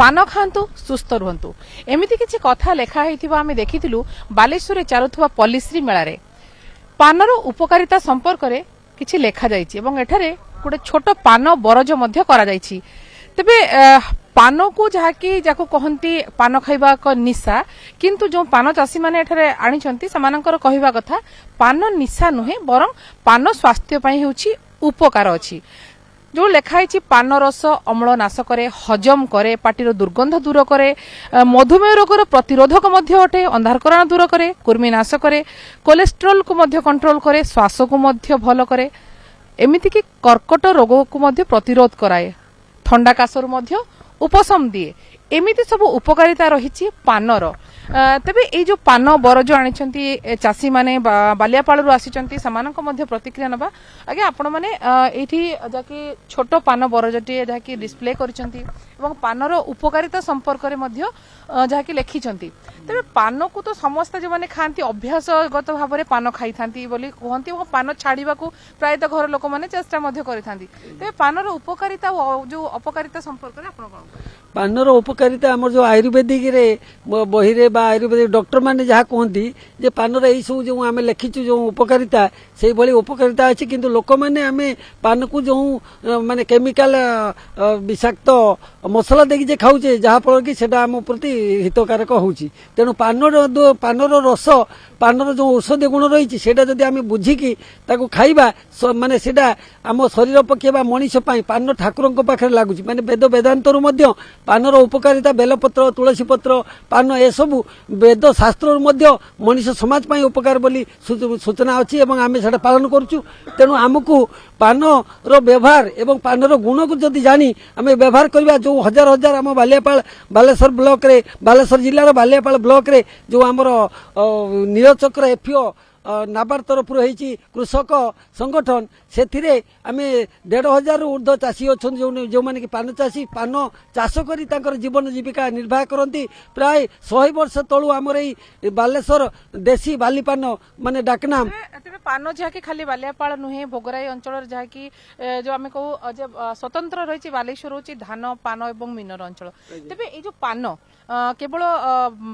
पान खातु सुस्थ रुहतु एमती किसी कथा लेखाई आम देखी बालेश्वर चालुवा पल्लीश्री मेलार पानर उपकारिता संपर्क में किसी लेखा जाइछि एवं एठारे गोटे छोट पान बरज मध्य करा जाइछि। तेबे पान को जहाँकि जाको कहती पान खाइबा एक निशा किंतु जो पान चाषी मैंने एठारे आनिछंती समानकर कहिबा कथा पान निशा नुहे बरं पान स्वास्थ्य पई हेउछि उपकार अछि। जो लेखाई पान रस अम्ल नाश करे हजम करे पाटीर दुर्गंध दूर करे मधुमेह रोगर प्रतिरोधक मध्य अटे अंधारकरण दूर करे कुर्मी नाश करे कोलेस्ट्रोल को मध्य कंट्रोल करे श्वास को मध्य भल करे एमिति कि कर्कट रोग को मध्य प्रतिरोध कराए ठंडा काशर मध्य उपशम दिए एमिति सब उपकारिता रही पानर। तेबे ये जो पान बरज आनी चाषी मैंने बालियापाड़ आसी सामान प्रतिक्रिया नवा आगे आपण मैंने ये छोट पान बरजटे जहाँकि डिस्प्ले कर पानर उपकारिता संपर्क में जहाँकि लिखि तेरे पान को तो समस्त जो मैंने खाती अभ्यासगत भाव में पान खाई था कहती पान छाड़ा प्रायतः घर लोक मैंने चेष्टा तेरे पानर उपकारिता जो अपकारिता संपर्क में पानर उपकारिता आम जो आयुर्वेदिक रे बही रे बा आयुर्वेदिक डॉक्टर माने जहाँ कहती जे पानर यही सब जो आम लिखिचु जो उपकारिता से भली उपकारिता अच्छी किंतु लोक मैंने आम पान को जो माने केमिकल विषाक्त मसला देखी जे खाऊे जहाँफल कि सेटा आम प्रति हितकारक होउची तेणु पानर रस पानर जो औषधीय गुण रही सेटा जदि आम बुझिकी ताको खाइबा माने सेटा आम शरीर पक्षे बा मनीष पाई पान ठाकुरंक पाखरे लागुची माने वेद वेदांतरु मध्य पानर उपकारिता बेलपत्र तुलसी पत्र पान ए सबु वेद शास्त्र मनीष समाज पाई उपकार बोली सूचना अच्छी एवं आम से पालन करुचु तेणु आमको पान रो व्यवहार एवं पानर गुण को जदि जानी आम व्यवहार करवा जो हजार हजार आम बालियापाड़ बालेश्वर ब्लॉक रे बालेश्वर जिलार बालियापाड़ ब्लॉक रे जो आमर नीलचक्र एफओ नाबार्ड तरफ कृषक संगठन से आम 1,500 ऊर्ध्व चाषी अच्छा जो मैंने कि पान चाषी पान चाष कर जीवन जीविका निर्वाह करती प्राय 100 वर्ष तलु आमर ये बालेश्वर देशी बाली पान माने डाकनाम पान जहाँकि खाली बालियापाड़ नुहे भोगराई अंचल जहाँकि जो आम कहू स्वतंत्र रही बालेश्वर हूँ धान पान और मिनर अंचल तेरे ये जो पान केवल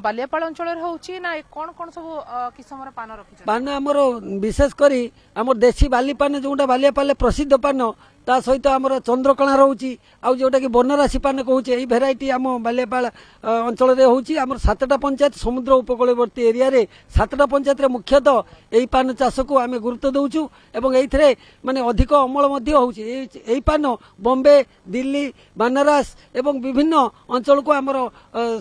बालियापाड़ अंचल होची ना कौन कौन सब किसम पान रखी पान आमर विशेष करी आमर देशी बाली पान जोटा बालियापाड़ प्रसिद्ध पान ता सहित आमर चंद्रकणा रोची आउ जोटा कि बनराशि पान कहूचे यही भेराइटी आम बालियापाड़ अंचल रे होची आमर 7टा पंचायत समुद्र उपकूलवर्ती एरिया रे 7टा पंचायत रे मुख्यतः यही पान चाष को आम गुरुत्व दउचु एवं एइथरे माने अधिक अमल मध्य होची एही पान बॉम्बे दिल्ली बनारस एवं विभिन्न अंचल को आमर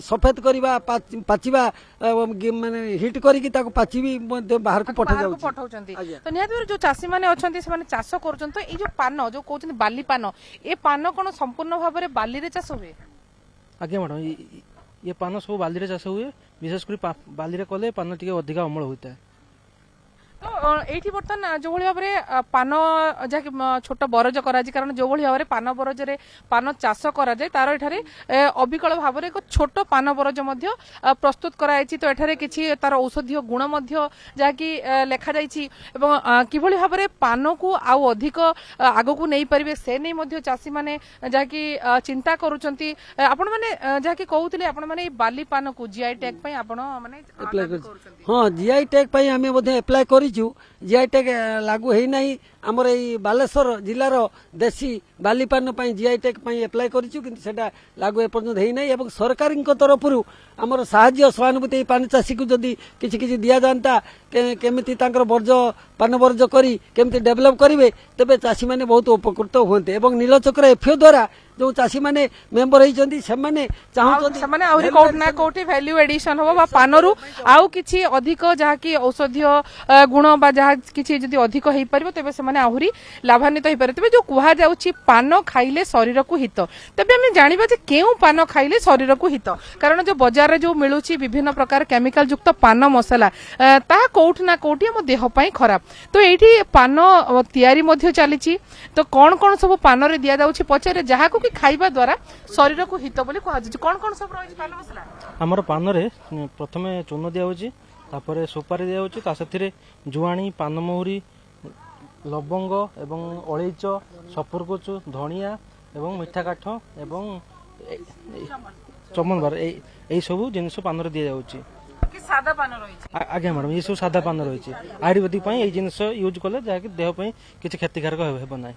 सफेद करवा पाचिबा माने हिट करिकी ताको पाचिबी बाहर को पठा पठाउछंती तो निहाती जो चाषी माने अछंती से माने चाष करूछन तो ए जो पान जो कहउछन बाली पान ए पान कोन संपूर्ण भाव में बाली रे चाष हुए आज्ञा मैडम ये पान सब बाली रे चाष हुए विशेष कर बाली रे कले पान टिके अधिक अमल होता है तो ये बर्तमान जो भाव में पान जहाँ छोट बरज करा कारण जो भाव में पान बरज पान चाष करा तार एठारे अविकल भाव में एक छोट पान बरज प्रस्तुत कराई तो एठारे किछि तार औषधीय गुण जहाँकि लेखा जाइछि एवं किभली भाव में पान को आउ अधिक आग को नहीं पारे से नहीं चाषी मैंने जहाँकि चिंता करुँच आपण मैंने जहाँकि कहते आपण मैंने बाली पान को जीआई टैग आपण मैंने हाँ जीआई टैग आम एप्लाय कर जीआई टैग लागू है नहीं आमर ये बालेश्वर जिलार देशी बाली पान जीआई टैग एप्लाय करिछु किंतु सेटा लागू एपर्यंत है नहीं एवं सरकार तरफ आमर साहाय्य सहानुभूति पान चाषी को जदि किछि किछि दिया जाता केमिति तांकर वर्ज पान वर्ज करी केमिति डेवलप करिवे तबे चाषी माने बहुत उपकृत होते एवं नीलचक्र एफओ द्वारा जो चाषी माने मेंबर होइचंती सेमाने चाहउचंती सेमाने आउरी कोट ना कोटी वैल्यू एडिशन हो बा पानरु आउ किछि अधिक जहा कि औषधीय गुण बा जहा किछि जदि अधिक हेइ परबो तबे सेमाने आहुरी लाभान्वित हेइ परबे तबे जो कुहा जाउछि पान खाइले शरीर को हित तबे हम जानिबा जे केउ पान खाइले शरीर को हित कारण जो बाजार रे जो मिलुछि विभिन्न प्रकार केमिकल युक्त पान मसला ता कोठ ना कोटी हम देह पई खराब तो एठी पान तयारी मध्ये चलीछि तो कोन कोन सब पान रे दिया जाउछि पछरे जहा को खाइबा द्वारा शरीर को हित बोली कहा जाय कोन कोन सब रहि पान मसला हमर पान रे प्रथमे चून दिया होछि तापरे सुपारी दिया होछि ता सथिरे जुआणी पान महुरी लवंग एवं अलैच सपुरकुचु धनिया एवं मिठा काठ एवं ଚମନବାର ଏଇ ସବୁ ଜିନିଷ ପାନରେ ଦିଆଯାଉଛି। କି ସାଦା ପାନ ରହିଛି। ଆଜ୍ଞା ମ୍ୟାଡ଼ାମ, ଏ ସବୁ ସାଧା ପାନ ରହିଛି। ଆୟୁର୍ବେଦିକ ପାଇଁ ଏଇ ଜିନିଷ ୟୁଜ୍ କଲେ ଯାହାକି ଦେହ ପାଇଁ କିଛି କ୍ଷତିକାରକ ହେବ ନାହିଁ।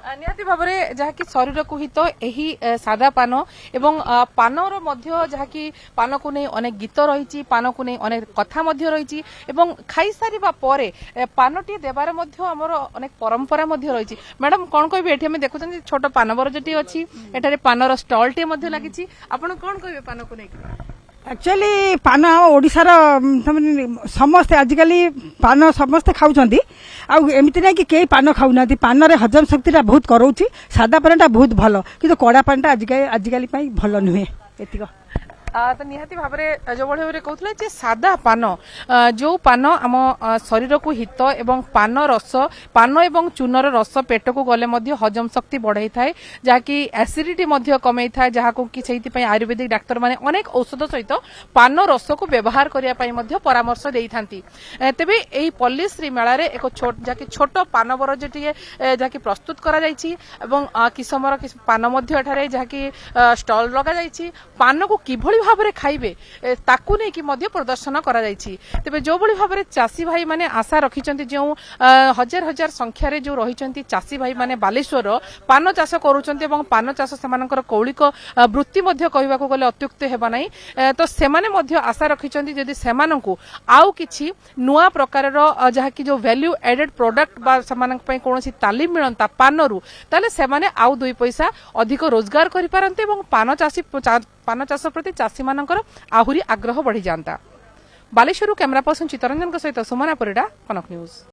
ନିହାତି ଭାବରେ ଯାହାକି ଶରୀରକୁ ହିତ ଏହି ସାଦା ପାନ ଏବଂ ପାନର ମଧ୍ୟ ଯାହାକି ପାନକୁ ନେଇ ଅନେକ ଗୀତ ରହିଛି, ପାନକୁ ନେଇ ଅନେକ କଥା ମଧ୍ୟ ରହିଛି ଏବଂ ଖାଇସାରିବା ପରେ ପାନଟିଏ ଦେବାର ମଧ୍ୟ ଆମର ଅନେକ ପରମ୍ପରା ମଧ୍ୟ ରହିଛି। ମ୍ୟାଡାମ କଣ କହିବେ, ଏଠି ଆମେ ଦେଖୁଛନ୍ତି ଛୋଟ ପାନ ବରଜଟି ଅଛି, ଏଠାରେ ପାନର ଷ୍ଟଲଟିଏ ମଧ୍ୟ ଲାଗିଛି, ଆପଣ କଣ କହିବେ ପାନକୁ ନେଇକି? ଆକ୍ଚୁଆଲି ପାନ ଓଡ଼ିଶାର ସମସ୍ତେ ଆଜିକାଲି ପାନ ସମସ୍ତେ ଖାଉଛନ୍ତି। ଆଉ ଏମିତି ନାହିଁ କି କେହି ପାନ ଖାଉନାହାନ୍ତି। ପାନରେ ହଜମ ଶକ୍ତିଟା ବହୁତ କରାଉଛି। ସାଦା ପାନଟା ବହୁତ ଭଲ, କିନ୍ତୁ କଡ଼ା ପାନଟା ଆଜିକାଲି ପାଇଁ ଭଲ ନୁହେଁ। ଏତିକ ତ ନିହାତି ଭାବରେ ଯୋଉଭଳି ଭାବରେ କହୁଥିଲେ ଯେ ସାଦା ପାନ ଯୋଉ ପାନ ଆମ ଶରୀରକୁ ହିତ ଏବଂ ପାନ ରସ, ପାନ ଏବଂ ଚୂନର ରସ ପେଟକୁ ଗଲେ ମଧ୍ୟ ହଜମ ଶକ୍ତି ବଢାଇଥାଏ, ଯାହାକି ଆସିଡିଟି ମଧ୍ୟ କମେଇଥାଏ, ଯାହାକୁ କି ସେଇଥିପାଇଁ ଆୟୁର୍ବେଦିକ ଡାକ୍ତରମାନେ ଅନେକ ଔଷଧ ସହିତ ପାନ ରସକୁ ବ୍ୟବହାର କରିବା ପାଇଁ ମଧ୍ୟ ପରାମର୍ଶ ଦେଇଥାନ୍ତି। ତେବେ ଏହି ପଲ୍ଲୀଶ୍ରୀ ମେଳାରେ ଏକ ଯାହାକି ଛୋଟ ପାନ ବରଜଟିଏ ଯାହାକି ପ୍ରସ୍ତୁତ କରାଯାଇଛି ଏବଂ କିସମର ପାନ ମଧ୍ୟ ଏଠାରେ ଯାହାକି ଷ୍ଟଲ ଲଗାଯାଇଛି। ପାନକୁ କିଭଳି ଭାବରେ ଖାଇବେ ତାକୁ ନେଇକି ମଧ୍ୟ ପ୍ରଦର୍ଶନ କରାଯାଇଛି। ତେବେ ଯୋଉଭଳି ଭାବରେ ଚାଷୀ ଭାଇ ମାନେ ଆଶା ରଖିଛନ୍ତି, ଯେଉଁ ହଜାର ହଜାର ସଂଖ୍ୟାରେ ଯେଉଁ ରହିଛନ୍ତି ଚାଷୀ ଭାଇ ମାନେ ବାଲେଶ୍ୱର ପାନ ଚାଷ କରୁଛନ୍ତି ଏବଂ ପାନ ଚାଷ ସେମାନଙ୍କର କୌଳିକ ବୃତ୍ତି ମଧ୍ୟ କହିବାକୁ ଗଲେ ଅତ୍ୟୁକ୍ତି ହେବ ନାହିଁ, ତ ସେମାନେ ମଧ୍ୟ ଆଶା ରଖିଛନ୍ତି ଯଦି ସେମାନଙ୍କୁ ଆଉ କିଛି ନୂଆ ପ୍ରକାରର ଯାହାକି ଯେଉଁ ଭ୍ୟାଲ୍ୟୁ ଆଡେଡ୍ ପ୍ରଡକ୍ଟ ବା ସେମାନଙ୍କ ପାଇଁ କୌଣସି ତାଲିମ ମିଳନ୍ତା ପାନରୁ, ତାହେଲେ ସେମାନେ ଆଉ 2 ପଇସା ଅଧିକ ରୋଜଗାର କରିପାରନ୍ତି ଏବଂ ପାନ ଚାଷ ପ୍ରତି ଚାଷୀମାନଙ୍କର ଆହୁରି ଆଗ୍ରହ ବଢିଯାଆନ୍ତା। ବାଲେଶ୍ୱରରୁ କ୍ୟାମେରା ପର୍ସନ ଚିତ୍ତରଞ୍ଜନଙ୍କ ସହିତ ସୁମନା ପରିଡ଼ା, କନକ ନ୍ୟୁଜ।